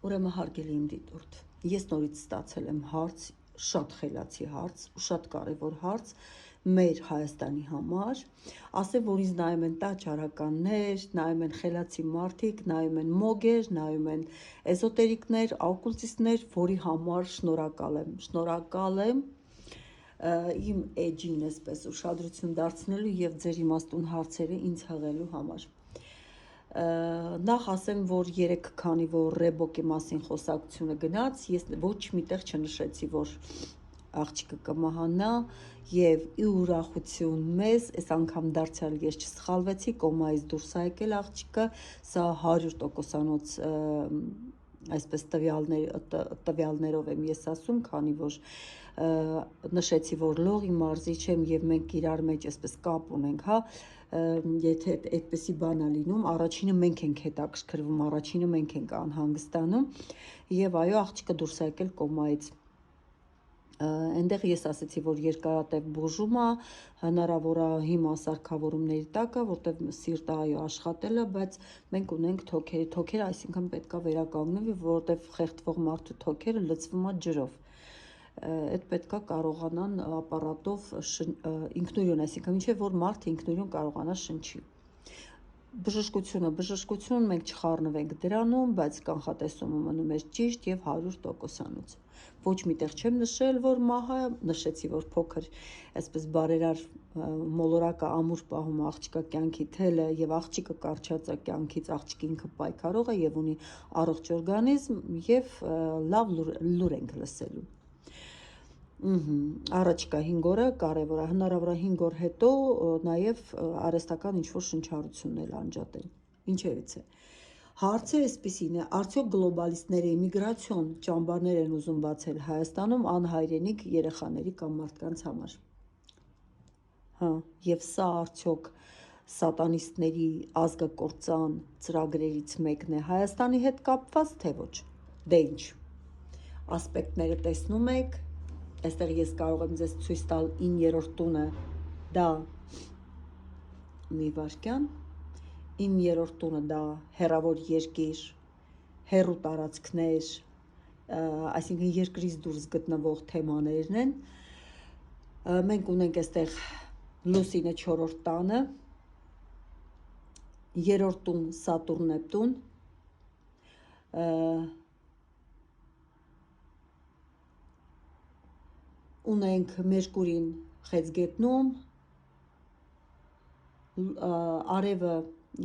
Ուրեմն հարգելի իմ դիտորդ, ես նորից ստացել եմ հարց, շատ խելացի հարց ու շատ կարևոր հարց մեր Հայաստանի համար, ասեմ, որ ինձ նայում են տաճարականներ, նայում են խելացի մարդիկ, նայում են մոգեր, նայում են էզոտերիկներ, օկուլտիստներ, որի համար շնորհակալ եմ իմ էջին այսպես ուշադրություն դարձնելու եւ ձեր իմաստուն հարցերը ինձ հղելու համար։ Նախ ասեմ, որ երեք քանի որ Ռեբոկի մասին խոսակցությունը գնաց, ես ոչ միտեղ չնշեցի, որ աղջիկը կմահանա եւ ի ուրախություն մեզ, այս անգամ դարձյալ ես չսխալվեցի, կոմայից դուրս ա եկել աղջիկը, սա 100%-անոց այսպես տվյալներով եմ ես ասում, քանի որ նշեցի, որ լողի մարզիչ եմ եւ մենք իրար մեջ այսպես կապ ունենք, հա, եթե այդպեսի բան է լինում, առաջինը մենք ենք հետաքրքրվում, առաջինը մենք ենք անհանգստանում եւ այո, աղջիկը դուրս ա եկել կոմայից։ Այնտեղ ես ասացի, որ երկարատև բուժում է, հնարավոր է հիմա սարքավորումների տակ է, որտեղ սիրտը այո աշխատել է, բայց մենք ունենք թոքերը, այսինքն պետք է վերականգնվի, որտեղ խեղդվող մարդու թոքերը լցվում է ջրով։ Այդ պետք է կարողանան ապարատով ինքնուրույն, այսինքն մինչև որ մարդը ինքնուրույն կարողանա շնչի։ Բժշկություն մենք չխառնվենք դրանում, բայց կանխատեսումը մնում է ճիշտ եւ 100%-անոց։ Ոչ միտեղ չեմ նշել, որ մահ է, նշեցի, որ փոքր այսպես բարերար մոլորակը ամուր պահում աղջկա կյանքի թելը եւ աղջիկը կարճած է կյանքից, աղջիկը ինքը պայքարող է եւ ունի առողջ օրգանիզմ եւ լավ լուր ենք լսելու։ Առաջիկա 5 օրը կարևոր է, հնարավոր է 5 օր հետո նաև արհեստական ինչ-որ շնչառություններ անջատեն։ Ինչևից է։ Հարցը այսպեսին է, արդյոք գլոբալիստները իմիգրացիոն ճամբարներ են ուզում բացել Հայաստանում անհայրենիք երեխաների կամ մարդկանց համար։ Հա, եւ սա արդյոք սատանիստների ազգակործան ծրագրերից մեկն է Հայաստանի հետ կապված, թե ոչ։ Դե ինչ։ Ասպեկտները տեսնում եք, այստեղ ես կարող եմ ձեզ ցույց տալ 9-րդ տունը, դա մի վարքյան, 9-րդ տունը դա հեռավոր երկիր, հեռու տարածքներ, այսինքն երկրից դուրս գտնվող թեմաներն են։ Մենք ունենք այստեղ Լուսինը 4-րդ տանը, 3-րդ տուն Սատուրն Նեպտուն, ունենք Մերկուրին Խեցգետնում, արևը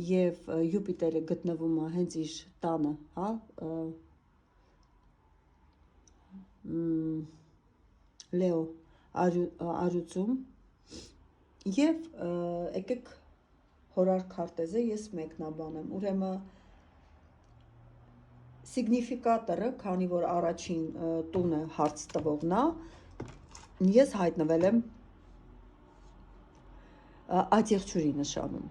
եւ Յուպիտերը գտնվում է հենց իր տանը, հա, Լեո արյուծում եւ եկեք հորար քարտեզը ես մեկնաբանեմ, ուրեմն սիգնիֆիկատորը, քանի որ առաջին տունը հարց տվողն է, ես հայտնվել եմ այդ եղջյուրի նշանում։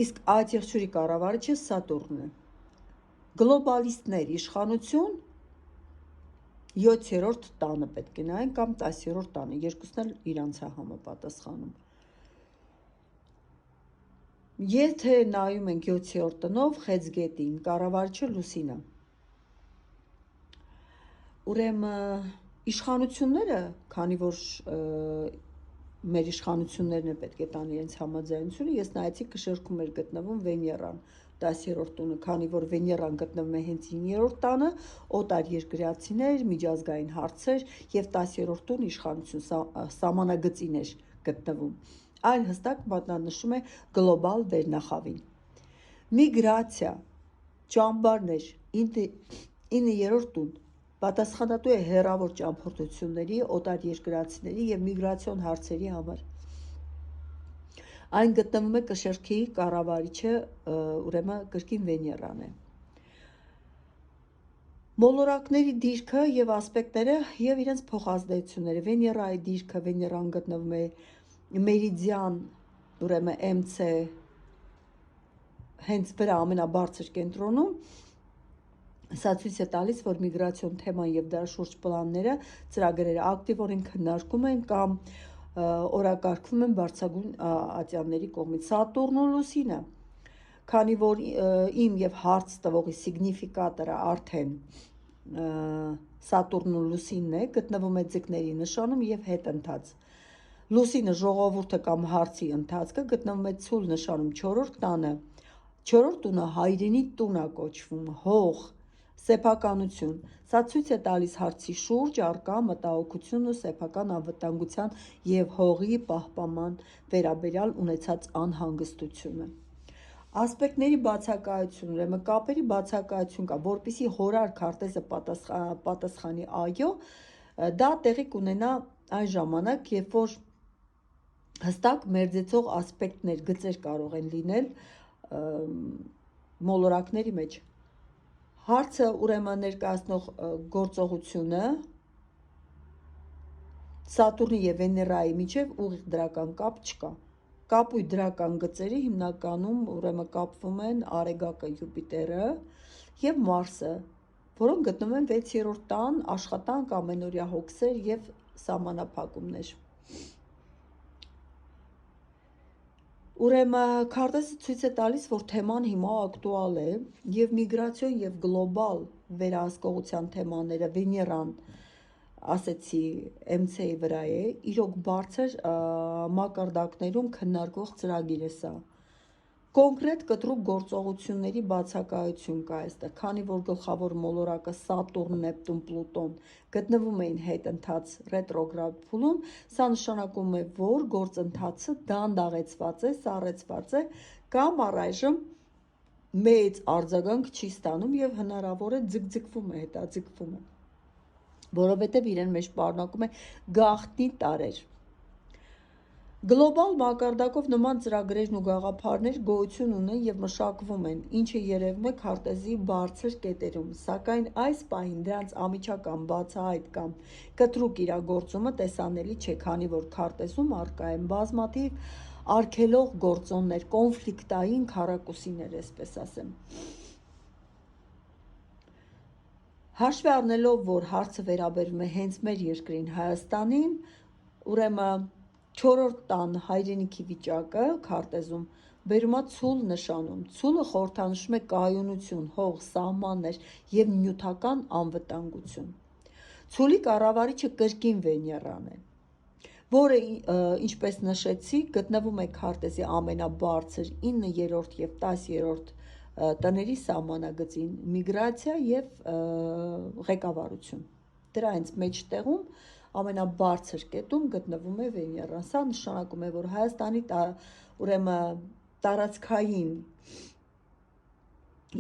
Իսկ այդ եղջյուրի կառավարիչը Սատուրնն է։ Գլոբալիստներ իշխանություն 7-րդ տանը պետք է նայեն կամ 10-րդ տանը, երկուսն էլ իրանց է համապատասխանում։ Եթե նայում ենք 7-րդ տնով Խեցգետին, կառավարիչը Լուսինը։ Ուրեմն իշխանությունները, քանի որ մեր իշխանություններն է պետք է տան իրենց համաձայնությունը, ես նայեցի կշեռքում էր գտնվում Վեներան 10-րդ տունը, քանի որ Վեներան գտնվում է հենց 9-րդ տանը, օտար երկրացիներ, միջազգային հարցեր եւ 10-րդ տուն իշխանություն սահմանագծին էր գտնվում։ Այլ հստակ մատնանշում է գլոբալ վերնախավին։ Միգրացիա, ճամբարներ, 9-րդ տուն պատասխանատու է հեռավոր ճամփորդությունների, օտար երկրացիների եւ միգրացիոն հարցերի համար։ Այն գտնվում է կշեռքի կառավարիչը, ուրեմն կրկին Վեներան է։ Մոլորակների դիրքը եւ ասպեկտները եւ իրենց փոխազդեցությունները։ Վեներայի դիրքը, Վեներան գտնվում է մերիդիան, ուրեմն MC հենց վրա ամենաբարձր կենտրոնում, սա ցույց է տալիս, որ միգրացիոն թեման եւ դրա շուրջ պլանները, ծրագրերը ակտիվորեն քննարկում են կամ օրակարգվում են բարձրագույն ատյանների կողմից։ Սատուրն ու Լուսինը քանի որ իմ եւ հարց տվողի սիգնիֆիկատորը արդեն Սատուրնն ու Լուսինն է, գտնվում է ձկների նշանում եւ հետընթաց։ Լուսինը ժողովուրդը կամ հարցի ընթացքը գտնվում է ցուլ նշանում 4-րդ տանը։ 4-րդ տունը հայրենի տուն է կոչվում, հող, սեփականություն։ Սա ցույց է տալիս հարցի շուրջ առկա մտահոգությունն ու սեփական անվտանգության եւ հողի պահպանման վերաբերյալ ունեցած անհանգստությունը։ Ասպեկտների բացակայություն, ուրեմն կապերի բացակայություն կա, որպեսզի հորար քարտեզը պատասխանի այո, դա տեղի կունենա այն ժամանակ, երբ որ հստակ մերձեցող ասպեկտներ, գծեր կարող են լինել մոլորակների մեջ։ Հարցը ուրեմն ներկայացնող գործողությունը Սատուրնի եւ Վեներայի միջև ուղիղ դրական կապ չկա։ Կապույտ դրական գծերը հիմնականում ուրեմն կապվում են Արեգակը, Յուպիտերը եւ Մարսը, որոնք գտնվում են 6-րդ տան, աշխատանք, ամենօրյա հոգսեր եւ սահմանափակումներ։ Ուրեմն քարտեզը ցույց է տալիս, որ թեման հիմա ակտուալ է եւ միգրացիոն եւ գլոբալ վերահսկողության թեմաները Վեներան, ասեցի, MC-ի վրա է, իրոք բարձր մակարդակներում քննարկվող ծրագիր է սա։ Կոնկրետ կտրուկ գործողությունների բացակայություն կա այստեղ, քանի որ գլխավոր մոլորակը Սատուրն, Նեպտուն, Պլուտոն գտնվում էին հետընթաց ռետրոգրադ փուլում, սա նշանակում է, որ գործընթացը դանդաղեցված է, սառեցված է կամ առայժմ մեծ արձագանք չի ստանում եւ հնարավոր է ձգձգվում է, հետաձգվում է, որովհետեւ իրեն մեջ պարունակում է գաղտնի տարրեր։ Գլոբալ մակարդակով նման ծրագրերն ու գաղափարներ գոյություն ունեն եւ մշակվում են, ինչը երևում է քարտեզի բարձր կետերում, սակայն այս պահին դրանց անմիջական բացահայտ կամ կտրուկ իրագործումը տեսանելի չէ, քանի որ քարտեզում առկա են բազմաթիվ արգելող գործոններ, կոնֆլիկտային քառակուսիներ, այսպես ասեմ։ Հաշվի առնելով, որ հարցը վերաբերում է հենց մեր երկրին Հայաստանին, ուրեմն 4-րդ տան հայրենիքի վիճակը քարտեզում բերում է ցուլ նշանում։ Ցուլը խորհրդանշում է կայունություն, հող, սահմաններ եւ նյութական անվտանգություն։ Ցուլի կառավարիչը կրկին Վեներան է, որը, ինչպես նշեցի, գտնվում է քարտեզի ամենաբարձր 9-րդ եւ 10-րդ տների սահմանագծին, միգրացիա եւ ղեկավարություն։ Դրա հենց մեջտեղում ամենաբարձր կետում գտնվում է Վեներան։ Սա նշանակում է, որ Հայաստանի ուրեմն տարածքային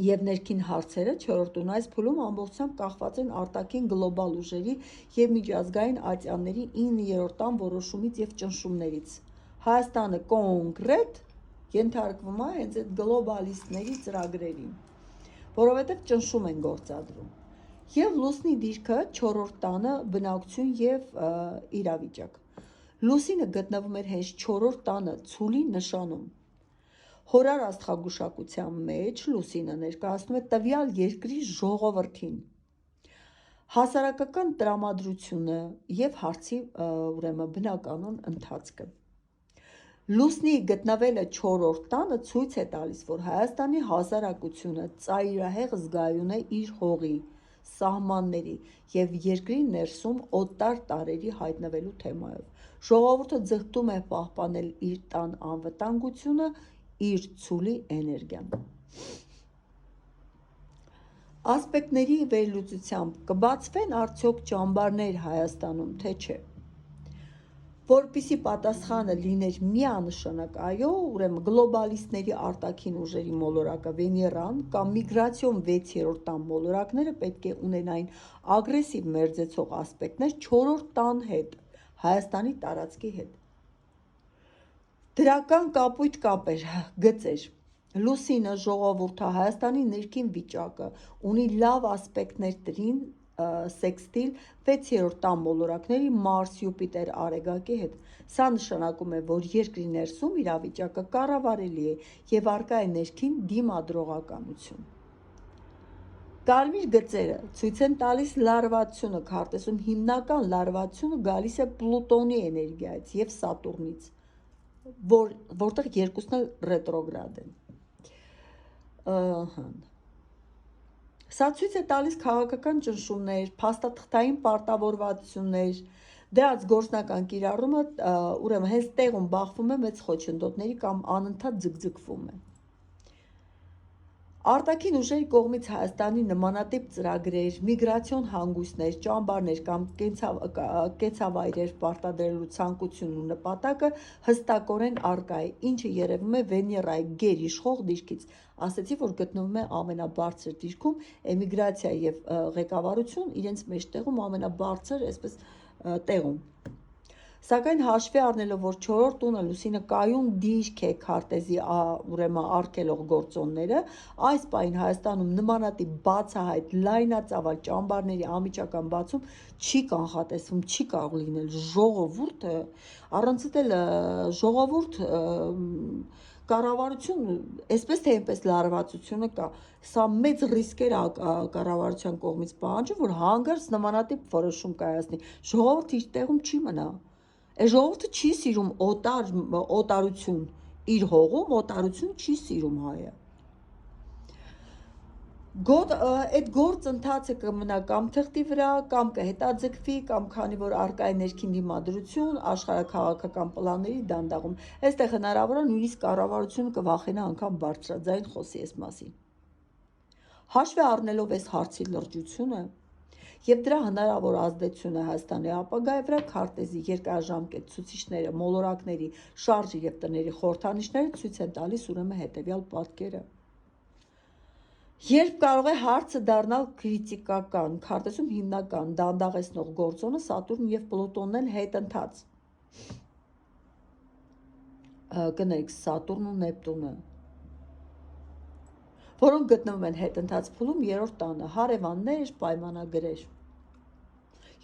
եւ ներքին հարցերը 4-րդ տուն այս փուլում ամբողջությամբ կախված են արտաքին գլոբալ ուժերի եւ միջազգային ատյանների 9-րդ տան որոշումից եւ ճնշումներից։ Հայաստանը կոնկրետ ենթարկվում է հենց այդ գլոբալիստների ծրագրերին, որովհետեւ ճնշում են գործադրում։ Եվ Լուսնի դիրքը 4-րդ տանը բնակություն եւ իրավիճակ։ Լուսինը գտնվում էր հենց 4-րդ տանը ցուլի նշանում։ Հորար աստղագուշակության մեջ Լուսինը ներկայացնում է տվյալ երկրի ժողովրդին, հասարակական տրամադրությունը եւ հարցի ուրեմն բնականon ընթացքը։ Լուսնի գտնվելը 4-րդ տանը ցույց է տալիս, որ Հայաստանի հասարակությունը ծայրահեղ զգայուն է իր հողի, սահմանների եւ երկրի ներսում օտար տարրերի հայտնվելու թեմայով։ Ժողովուրդը ձգտում է պահպանել իր տան անվտանգությունը, իր ցուլի էներգիան։ Ասպեկտների վերլուծությամբ կբացվեն արդյոք ճամբարներ Հայաստանում, թե չէ։ Որպեսզի պատասխանը լիներ միանշանակ այո, ուրեմն գլոբալիստների արտաքին ուժերի մոլորակը Վեներան կամ միգրացիոն 6-րդ տան մոլորակները պետք է ունենային ագրեսիվ մերձեցող ասպեկտներ 4-րդ տան հետ, Հայաստանի տարածքի հետ։ Դրական կապույտ կապեր, գծեր։ Լուսինը, ժողովուրդը, Հայաստանի ներքին վիճակը ունի լավ ասպեկտներ տրին սեքստիլ 6-րդ տան մոլորակների Մարս, Յուպիտեր, Արեգակի հետ։ Սա նշանակում է, որ երկրի ներսում իրավիճակը կառավարելի է եւ առկա է ներքին դիմադրողականություն։ Կարմիր գծերը ցույց են տալիս լարվածությունը քարտեզում, հիմնական լարվածությունը գալիս է Պլուտոնի էներգիայից եւ Սատուրնից, որտեղ երկուսն էլ ռետրոգրադ են։ Սա ցույց է տալիս քաղաքական ճնշումներ, փաստաթղթային պարտավորվածություններ, դրանց գործնական կիրառումը ուրեմն հենց տեղում բախվում է մեծ խոչընդոտների կամ անընդհատ ձգձգվում է։ Արտաքին ուժերի կողմից Հայաստանի նմանատիպ ծրագրեր, միգրացիոն հանգույցներ, ճամբարներ կամ կեցավայրեր պարտադրելու ցանկությունն ու նպատակը հստակորեն առկա է, ինչը երևում է Վեներայի գերիշխող դիրքից։ Ասեցի, որ գտնվում է ամենաբարձր դիրքում, էմիգրացիա եւ ղեկավարություն իրենց մեջտեղում ամենաբարձր, այսպես տեղում։ Սակայն հաշվի առնելով, որ 4-րդ տունը լուսինը կայուն դիրք է քարտեզի ուրեմն արգելող գործոնները, այս պահին Հայաստանում նմանատիպ բացահայտ լայնածավալ ճամբարների անմիջական բացում չի կանխատեսվում, չի կարող լինել ժողովուրդը, առանց էլ ժողովուրդ կառավարություն, այսպես թե այնպես լարվածությունը կա, սա մեծ ռիսկեր կառավարության կողմից պահանջում, որ հանգարց նմանատիպ որոշում կայացնի, ժողովուրդը իր տեղում չի մնա, ժողովուրդը չի սիրում օտարություն, իր հողում օտարություն չի սիրում հայը։ Այդ գործընթացը կմնա կամ թղթի վրա, կամ կհետաձգվի, կամ քանի որ առկա է ներքին դիմադրություն, աշխարհաքաղաքական պլանների դանդաղում, այստեղ հնարավոր է նույնիսկ կառավարությունը կվախենա անգամ բարձրաձայն խոսի այս մասին։ Հաշվի առնելով այս հարցի լրջությունը եւ դրա հնարավոր ազդեցությունը Հայաստանի ապագայի վրա, քարտեզի երկարաժամկետ ցուցիչները, մոլորակների, շարժի եւ տների խորհրդանիշները ցույց են տալիս ուրեմն հետեւյալ պատկերը։ Երբ կարող է հարցը դառնալ քրիտիկական, քարտեզում հիմնական դանդաղեցնող գործոնը Սատուրն եւ Պլուտոնն են հետընթաց։ Կներեք, Սատուրն ու Նեպտունը, որոնք գտնվում են հետընթաց փուլում 3-րդ տանը, հարևաններ, պայմանագրեր։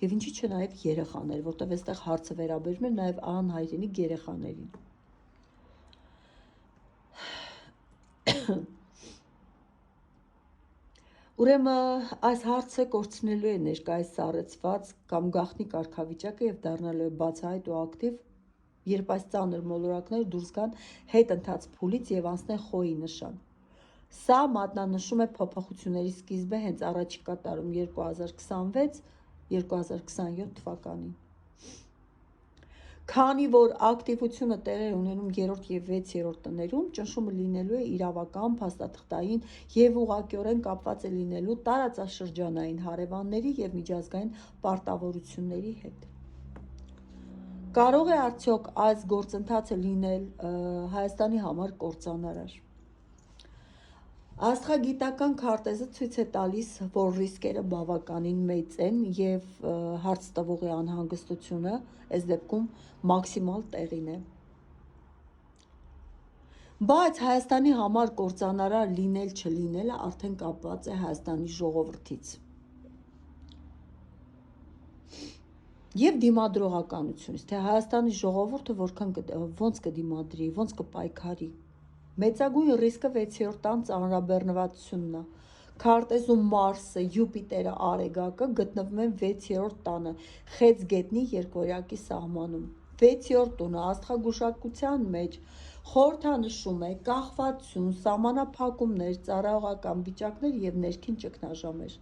Եվ ինչի՞ չէ նաեւ երեխաներ, որտեղ այստեղ հարցը վերաբերում է նաեւ անհայրենիք երեխաներին։ Ուրեմն այս հարցը կորցնելու է ներկայիս սառեցված կամ գաղտնի կարգավիճակը եւ դառնալու է բացահայտ ու ակտիվ, երբ այս ծանր մոլորակները դուրս գան հետընթաց փուլից եւ անցնեն խոյի նշան։ Սա մատնանշում է փոփոխությունների սկիզբը հենց առաջիկա տարում 2026-2027 թվականին։ Քանի որ ակտիվությունը տեղի ունենում 3-րդ եւ 6-րդ տներում, ճնշումը լինելու է իրավական, փաստաթղթային եւ ուղղակիորեն կապված է լինելու տարածաշրջանային հարևանների եւ միջազգային պարտավորությունների հետ։ Կարող է արդյոք այս գործընթացը լինել Հայաստանի համար կործանարար։ Աստղագիտական քարտեզը ցույց է տալիս, որ ռիսկերը բավականին մեծ են եւ հարց տվողի անհանգստությունը այս դեպքում մաքսիմալ տեղին է։ Բայց Հայաստանի համար կործանարար լինել-չլինելը արդեն կապված է Հայաստանի ժողովրդից եւ դիմադրողականությունից, թե Հայաստանի ժողովուրդը ոնց կդիմադրի, ոնց կպայքարի։ Մեծագույն ռիսկը 6-րդ տան ծանրաբեռնվածությունն է։ Քարտեզում Մարսը, Յուպիտերը, Արեգակը գտնվում են 6-րդ տանը, Խեց գետնի երկվորյակի սահմանում։ 6-րդ տունը աստղագուշակության մեջ խորհրդանշում է կախվածություն, սահմանափակումներ, ծառայողական վիճակներ եւ ներքին ճգնաժամեր։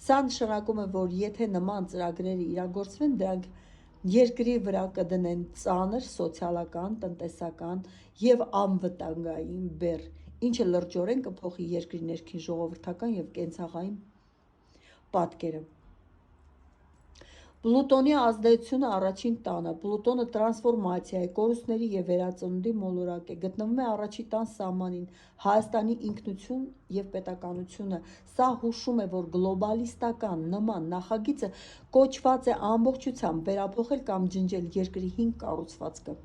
Սա նշանակում է, որ եթե նման ծրագրերը իրագործվեն, դրանք երկրի վրա կդնեն ծանր սոցիալական, տնտեսական եւ անվտանգային բեռ, ինչը լրջորեն կփոխի երկրի ներքին ժողովրդական եւ կենցաղային պատկերը։ Պլուտոնի ազդեցությունը առաջին տանը։ Պլուտոնը տրանսֆորմացիայի, կորուստների եւ վերածնունդի մոլորակ է, գտնվում է առաջին տան սահմանին, Հայաստանի ինքնություն եւ պետականությունը։ Սա հուշում է, որ գլոբալիստական նման նախագիծը կոչված է ամբողջությամբ վերափոխել կամ ջնջել երկրի 5 կառուցվածքը։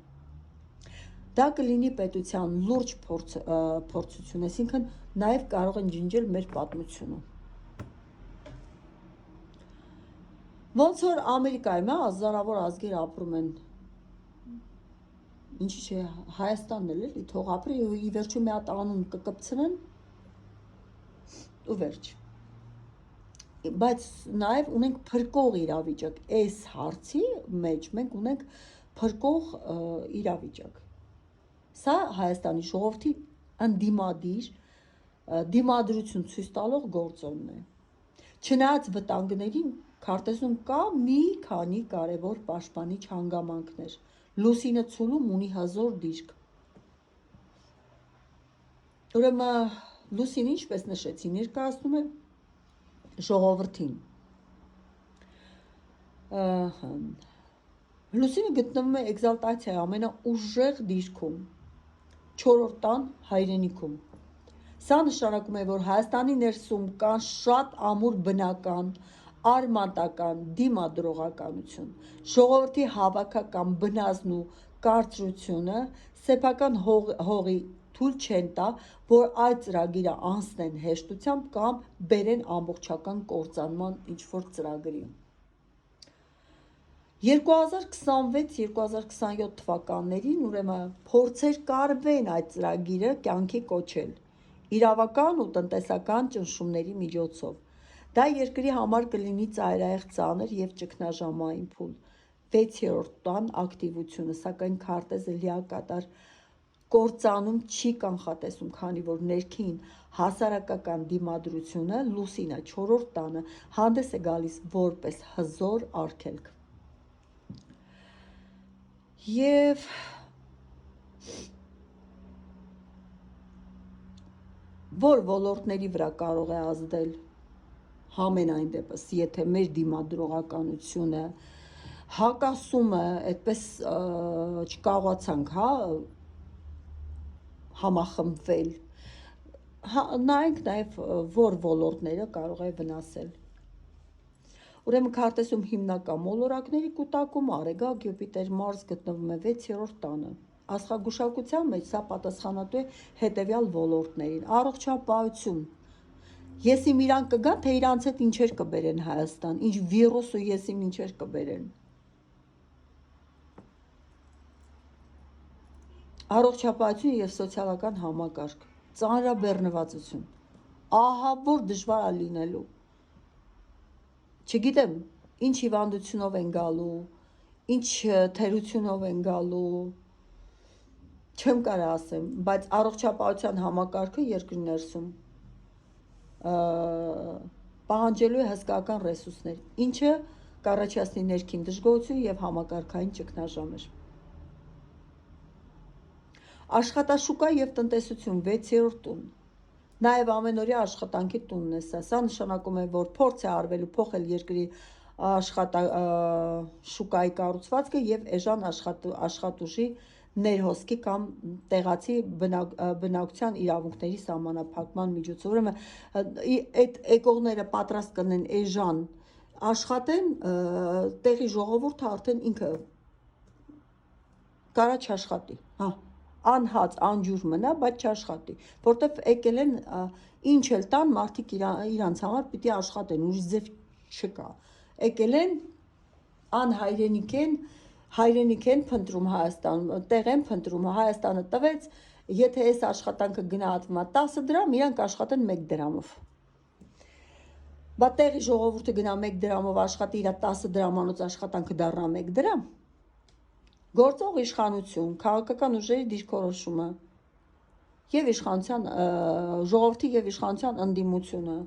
Դա կլինի պետության լուրջ փորձություն, այսինքն նաեւ կարող են ջնջել մեր պատմությունը։ Ոնց որ Ամերիկայում հազարավոր ազգեր ապրում են, ինչի՞ չէ, Հայաստանն էլ էլի, թող ապրի ու ի վերջո մի հատ անուն կկպցնեն ու վերջ։ Բայց նաեւ ունենք փրկող իրավիճակ, այս հարցի մեջ մենք ունենք փրկող իրավիճակ։ Սա Հայաստանի ժողովրդի ընդդիմադիր դիմադրություն ցույց տալող գործոնն է։ Չնայած վտանգներին, քարտեզում կա մի քանի կարևոր պաշտպանիչ հանգամանքներ։ Լուսինը ցուլում ունի հզոր դիրք։ Ուրեմն լուսինը, ինչպես նշեցի, ներկայացնում է ժողովրդին։ Լուսինը գտնվում է էկզալտացիայի ամենաուժեղ դիրքում, 4-րդ տան հայրենիքում։ Սա նշանակում է, որ Հայաստանի ներսում կան շատ ամուր բնական, արմատական դիմադրողականություն, ժողովրդի հավաքական բնազն ու կարծրությունը սեփական հողի թույլ չեն տա, որ այդ ծրագիրը անցնեն հեշտությամբ կամ բերեն ամբողջական կործանման ինչ-որ ծրագրի։ 2026-2027 թվականներին ուրեմն փորձեր կարվեն այդ ծրագիրը կյանքի կոչել իրավական ու տնտեսական ճնշումների միջոցով։ Դա երկրի համար կլինի ծայրահեղ ծանր եւ ճգնաժամային փուլ։ 6-րդ տան ակտիվությունը, սակայն քարտեզը լիակատար կործանում չի կանխատեսում, քանի որ ներքին հասարակական դիմադրությունը լուսինը 4-րդ տանը հանդես է գալիս որպես հզոր արգելք։ Եվ որ ոլորտների վրա կարող է ազդել համենայն դեպս, եթե մեր դիմադրողականությունը հակասումը այդպես չկարողացանք, համախմբվել, նայենք նաև որ ոլորտները կարող է վնասել։ Ուրեմն քարտեզում հիմնական մոլորակների կուտակում Արեգակ, Յուպիտեր, Մարս գտնվում է 6-րդ տանը։ Աստղագուշակության մեջ սա պատասխանատու է հետևյալ ոլորտներին՝ առողջապահություն։ Ես իմ իրան կգան, թե իրանց հետ ինչեր կբերեն Հայաստան, ինչ վիրուս ու ես իմ ինչեր կբերեն։ Առողջապահություն եւ սոցիալական համակարգ, ծանրաբեռնվածություն։ Ահա որ դժվար է լինելու։ Չգիտեմ, ինչ հիվանդությունով են գալու, ինչ թերությունով են գալու, չեմ կարող ասեմ, բայց առողջապահության համակարգը երկրի ներսում պահանջելու է հսկայական ռեսուրսներ, ինչը կառաջացնի ներքին դժգոհություն եւ համակարգային ճգնաժամեր։ Աշխատաշուկա եւ տնտեսություն 6-րդ տուն։ Նաեւ ամենօրյա աշխատանքի տունն է սա։ Սա նշանակում է, որ փորձ է արվելու փոխել երկրի շուկայի կառուցվածքը եւ էժան աշխատուժի ներհոսքի կամ տեղացի բնակության իրավունքների սահմանափակման միջոցով։ Ուրեմն այդ եկողները պատրաստ կնեն էժան աշխատեն, տեղի ժողովուրդը արդեն ինքը կարա չաշխատի, անհաց, անջուր մնա, բայց չաշխատի, որտեվ եկել են ինչ էլ տան մարդիկ իրանց համար պիտի աշխատեն, ուրիշ ձև չկա։ Եկել են հայրենիք են փնտրում Հայաստան, տեղ են փնտրում, Հայաստանը տվեց, եթե այս աշխատանքը գնահատվում է 10 դրամ, իրանք աշխատեն 1 դրամով։ Բա տեղի ժողովուրդը գնա 1 դրամով աշխատի, իր 10 դրամանոց աշխատանքը դառնա 1 դրամ։ Գործող իշխանություն, քաղաքական ուժերի դիրքորոշումը եւ իշխանության ժողովրդի եւ իշխանության ընդդիմությունը։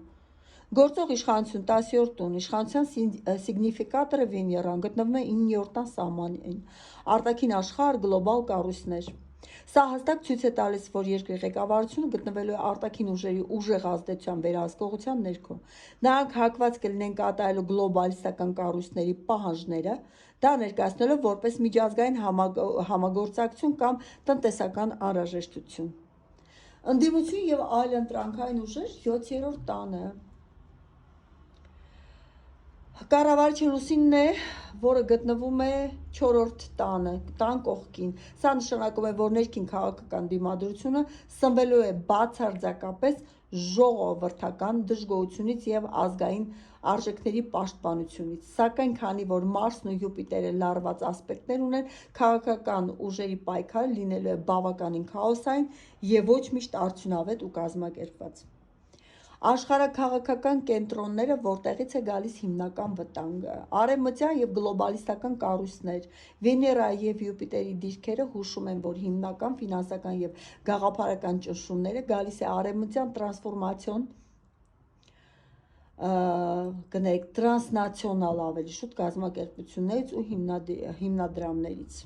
Գործող իշխանություն 10-րդ տուն, իշխանության սիգնիֆիկատորը Վեներան գտնվում է 9-րդ տան սահմանին, արտաքին աշխարհ, գլոբալ կառույցներ։ Սա հստակ ցույց է տալիս, որ երկրի ղեկավարությունը գտնվելու է արտաքին ուժերի ուժեղ ազդեցության վերահսկողության ներքո։ Նրանք հակված կլինեն կատարելու գլոբալիստական կառույցների պահանջները, դա ներկայացնելով որպես միջազգային համագործակցություն կամ տնտեսական անհրաժեշտություն։ Ընդդիմություն եւ այլ ընտրանքային ուժեր 7-րդ տանը։ Կառավարիչը լուսինն է, որը գտնվում է 4-րդ տան կողքին։ Սա նշանակում է, որ ներքին քաղաքական դիմադրությունը սնվելու է բացարձակապես ժողովրդական դժգոհությունից եւ ազգային արժեքների պաշտպանությունից։ Սակայն քանի որ Մարսն ու Յուպիտերը լարված ասպեկտներ ունեն, քաղաքական ուժերի պայքարը լինելու է բավականին քաոսային եւ ոչ միշտ արդյունավետ ու կազմակերպված։ Աշխարհաքաղաքական կենտրոնները, որտեղից է գալիս հիմնական վտանգը, արևմտյան եւ գլոբալիստական կառույցներ, Վեներայի եւ Յուպիտերի դիրքերը հուշում են, որ հիմնական ֆինանսական եւ գաղափարական ճնշումները գալիս է արևմտյան տրանսֆորմացիոն կներեք տրանսնացիոնալ ավելի շուտ կազմակերպություններից ու հիմնադրամներից։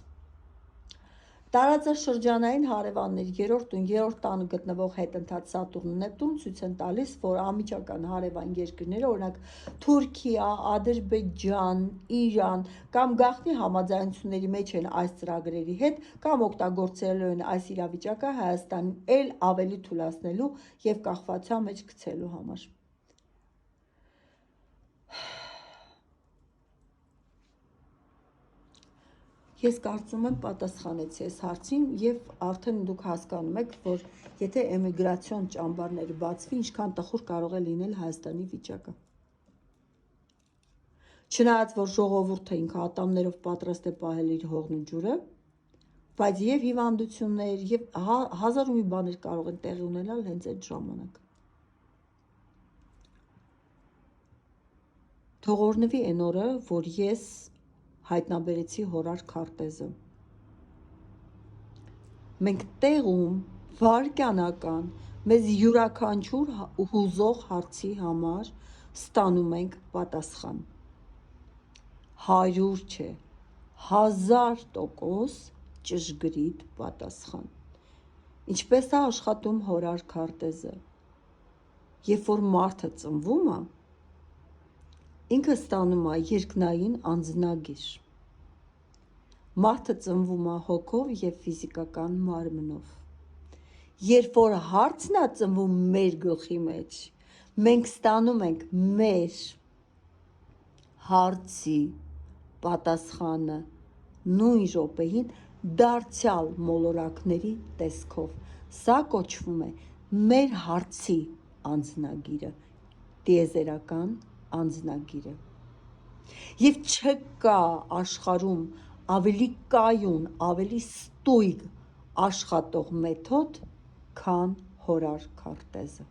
Տարածաշրջանային հարևաններ երրորդն ու երրորդ տանը գտնվող հետընթաց Սատուրն ու Նեպտուն ցույց են տալիս, որ անմիջական հարևան երկրները, օրինակ Թուրքիա, Ադրբեջան, Իրան կամ գաղտնի համաձայնությունների մեջ են այս ծրագրերի հետ կամ օգտագործելու են այս իրավիճակը Հայաստանին ել ավելի թուլացնելու եւ կախվածության մեջ գցելու համար։ Ես կարծում եմ պատասխանեցի այս հարցին եւ արդեն դուք հասկանում եք, որ եթե էմիգրացիոն ճամբարները բացվի, ինչքան տխուր կարող է լինել Հայաստանի վիճակը։ Չնայած որ ժողովուրդը ինքը ատամներով պատրաստ է պահել իր հողն ու ջուրը, բայց եւ հիվանդություններ եւ հազար ու մի բաներ կարող են տեղի ունենալ հենց այդ ժամանակ։ Թողորնվի այն օրը, որ ես հայտնաբերեցի հորար քարտեզը։ Մենք տեղում վարքյանական մեզ յուրաքանչյուր հուզող հարցի համար ստանում ենք պատասխան։ 100 չէ, 1000% ճշգրիտ պատասխան։ Ինչպես է աշխատում հորար քարտեզը։ Երբ որ մարդը ծնվում է, ինքը ստանում է երկնային անձնագիր։ Մարդը ծնվում է հոգով եւ ֆիզիկական մարմնով։ Երբ որ հարցն է ծնվում մեր գլխի մեջ, մենք ստանում ենք մեր հարցի պատասխանը նույն րոպեին դարձյալ մոլորակների տեսքով։ Սա կոչվում է մեր հարցի անձնագիրը, տիեզերական անձնագիրը։ Եվ չկա աշխարհում ավելի կայուն, ավելի ստույգ աշխատող մեթոդ, քան հորար քարտեզը։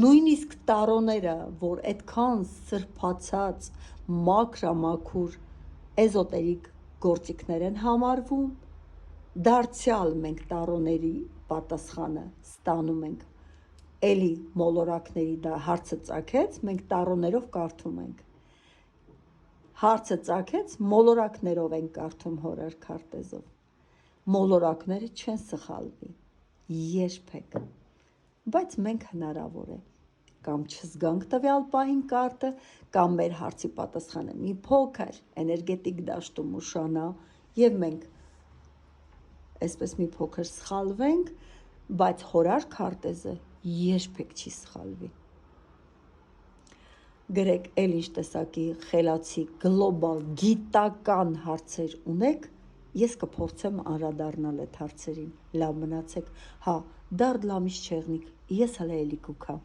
Նույնիսկ տարոները, որ այդքան սրբացած մաքրամաքուր էզոտերիկ գործիքներ են համարվում, դարձյալ մենք տարոների պատասխանը ստանում ենք էլի մոլորակների դա հարցը ծագեց, մենք տարոներով կարդում ենք։ Հարցը ծագեց, մոլորակներով ենք կարդում հորար քարտեզով։ Մոլորակները չեն սխալվի, երբեք, բայց մենք հնարավոր է կամ չզգանք տվյալ պահին կարտը, կամ մեր հարցի պատասխանը մի փոքր էներգետիկ դաշտում ուշանա եւ մենք այսպես մի փոքր սխալվենք, բայց հորար քարտեզը երբեք չի սխալվի։ Գրեք էլ ինչ տեսակի խելացի գլոբալ գիտական հարցեր ունեք, ես կփորձեմ անդրադառնալ այդ հարցերին։ Լավ մնացեք, հա, դարդ լամիշ չեղնիկ, ես հələ էլի կուքա։